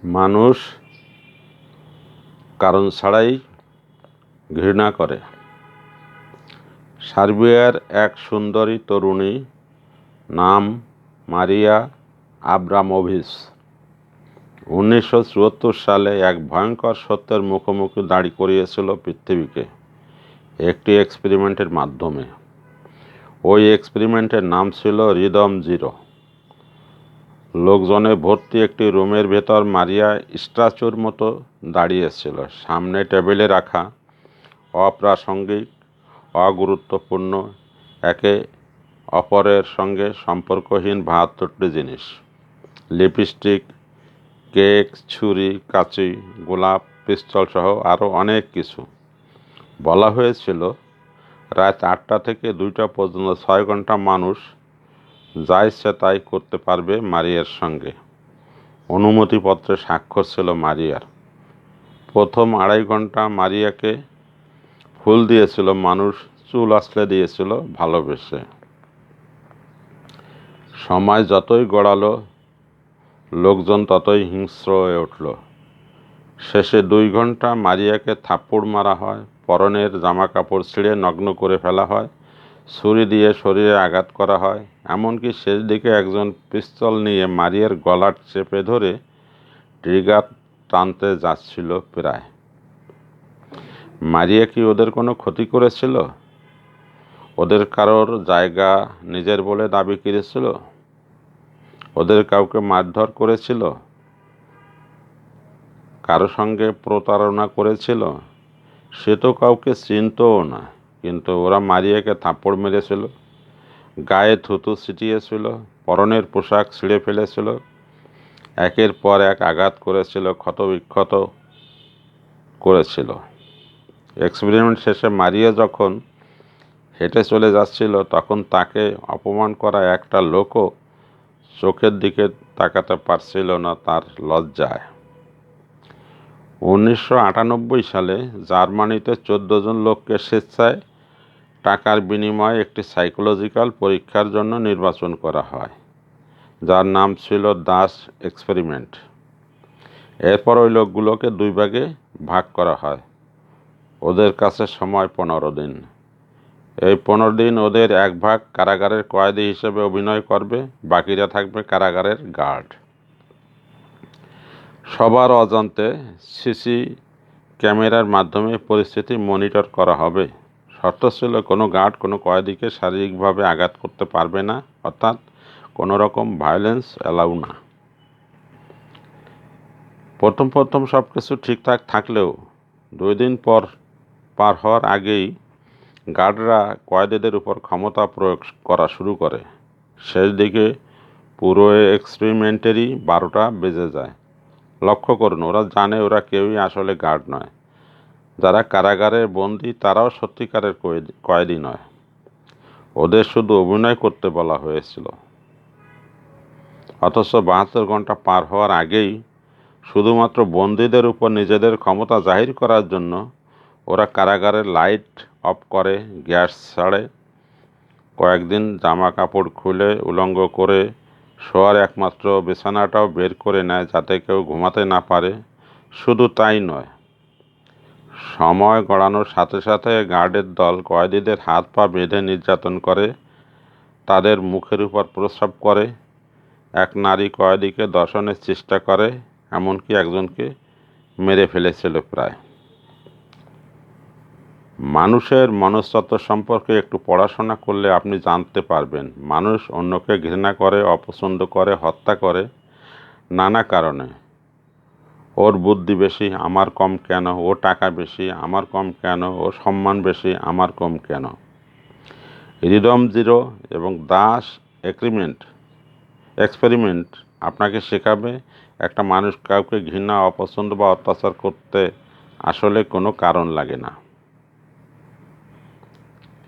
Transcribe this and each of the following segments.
মানুষ কারণ ছাড়াই ঘৃণা করে। সার্বিয়ার এক সুন্দরী তরুণী, নাম মারিয়া আব্রামোভিচ, 1974 সালে এক ভয়ঙ্কর সত্যের মুখোমুখি দাঁড় করিয়েছিল পৃথিবীকে একটি এক্সপেরিমেন্টের মাধ্যমে। ওই এক্সপেরিমেন্টের নাম ছিল রিদম জিরো। লোকজনে ভর্তি একটি রুমের ভেতর মারিয়া স্ট্যাচুর মতো দাঁড়িয়েছিল। সামনে টেবিলে রাখা অপ্রাসঙ্গিক, অগুরুত্বপূর্ণ, একে অপরের সঙ্গে সম্পর্কহীন 72টি জিনিস: লিপস্টিক, কেক, ছুরি, কাঁচি, গোলাপ, পিস্তল সহ আরও অনেক কিছু। বলা হয়েছিল রাত 8টা থেকে 2টা পর্যন্ত 6 ঘন্টা মানুষ যা ইচ্ছে তাই করতে পারবে মারিয়ার সঙ্গে। অনুমতিপত্রে স্বাক্ষর ছিল মারিয়ার। প্রথম 2.5 ঘন্টা মারিয়াকে ফুল দিয়েছিল মানুষ, চুল আঁচড়ে দিয়েছিল ভালোবেসে। সময় যতই গড়ালো, লোকজন ততই হিংস্র হয়ে উঠল। শেষে 2 ঘন্টা মারিয়াকে থাপ্পড় মারা হয়, পরনের জামাকাপড় ছিঁড়ে নগ্ন করে ফেলা হয়, ছুরি দিয়ে শরীরে আঘাত করা হয়। এমনকি শেষ দিকে একজন পিস্তল নিয়ে মারিয়ার গলা চেপে ধরে ট্রিগার টানতে যাচ্ছিল প্রায়। মারিয়া কি ওদের কোনো ক্ষতি করেছিল? ওদের কারোর জায়গা নিজের বলে দাবি করেছিল? ওদের কাউকে মারধর করেছিল? কারো সঙ্গে প্রতারণা করেছিল? সে তো কাউকে চিনতও না, কিন্তু ওরা মারিয়াকে থাপ্পড় মেরেছিল, গায়ে থুতু ছিটিয়েছিল, পরনের পোশাক ছিঁড়ে ফেলেছিল, একের পর এক আঘাত করেছিল, ক্ষতবিক্ষত করেছিল। এক্সপেরিমেন্ট শেষে মারিয়া যখন হেঁটে চলে যাচ্ছিল, তখন তাকে অপমান করা একটা লোকও চোখের দিকে তাকাতে পারছিল না তার লজ্জায়। 1998 সালে জার্মানিতে 14 জন লোককে স্বেচ্ছায় টাকার বিনিময়ে একটি সাইকোলজিক্যাল পরীক্ষার জন্য নির্বাচন করা হয়, যার নাম ছিল দাস এক্সপেরিমেন্ট। এরপর ওই লোকগুলোকে 2 ভাগে ভাগ করা হয়। ওদের কাছে সময় 15 দিন। এই 15 দিন ওদের এক ভাগ কারাগারের কয়েদি হিসেবে অভিনয় করবে, বাকিরা থাকবে কারাগারের গার্ড। সবার অজান্তে সিসি ক্যামেরার মাধ্যমে পরিস্থিতি মনিটর করা হবে। শর্ত ছিল কোনো গার্ড কোনো কয়েদিকে শারীরিকভাবে আঘাত করতে পারবে না, অর্থাৎ কোনো রকম ভায়োলেন্স অ্যালাউ না। প্রথম সব কিছু ঠিকঠাক থাকলেও 2 দিন পার হওয়ার আগেই গার্ডরা কয়েদিদের উপর ক্ষমতা প্রয়োগ করা শুরু করে। শেষ দিকে পুরো এক্সপেরিমেন্টেরই 12টা বেজে যায়। লক্ষ্য করুন, ওরা জানে ওরা কেউই আসলে গার্ড নয়। যারা কারাগারের বন্দী তারাও সত্যিকারের কয়েদি নয়। ওদের শুধু অভিনয় করতে বলা হয়েছিল। অথচ 72 ঘন্টা পার হওয়ার আগেই শুধুমাত্র বন্দীদের উপর নিজেদের ক্ষমতা জাহির করার জন্য ওরা কারাগারের লাইট অফ করে, গ্যাস ছাড়ে, কয়েকদিন জামা কাপড় খুলে উলঙ্গ করে শোয়ার একমাত্র বিছানাটাও বের করে নেয় যাতে কেউ ঘুমাতে না পারে। শুধু তাই নয়, সময় গড়ানোর সাথে সাথে গার্ডের দল কয়েদিদের হাত পা বেঁধে নির্যাতন করে, তাদের মুখের উপর প্রস্রাব করে, এক নারী কয়েদিকে ধর্ষণের চেষ্টা করে, এমনকি একজনকে মেরে ফেলেছিল প্রায়। মানুষের মনস্তত্ত্ব সম্পর্কে একটু পড়াশোনা করলে আপনি জানতে পারবেন মানুষ অন্যকে ঘৃণা করে, অপছন্দ করে, হত্যা করে নানা কারণে। ওর বুদ্ধি বেশি, আমার কম কেন? ও টাকা বেশি, আমার কম কেন? ও সম্মান বেশি, আমার কম কেন? রিদম জিরো এবং দাস এক্সপেরিমেন্ট আপনাকে শেখাবে একটা মানুষ কাউকে ঘৃণা, অপছন্দ বা অত্যাচার করতে আসলে কোনো কারণ লাগে না।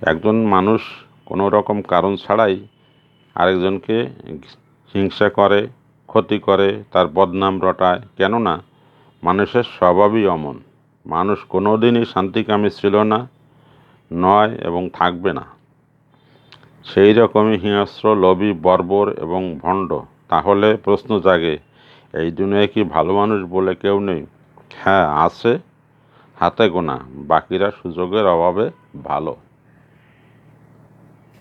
একজন মানুষ কোনো রকম কারণ ছাড়াই আরেকজনকে হিংসা করে, ক্ষতি করে, তার বদনাম রটায়। কেননা মানুষের স্বভাবই অমন। মানুষ কোনোদিনই শান্তিকামী ছিল না, নয় এবং থাকবে না। সেই রকমই হিংস্র, লোভী, বর্বর এবং ভণ্ড। তাহলে প্রশ্ন জাগে, এই দুনিয়ায় কি ভালো মানুষ বলে কেউ নেই? হ্যাঁ আছে, হাতে গোনা, বাকিরা সুযোগের অভাবে ভালো।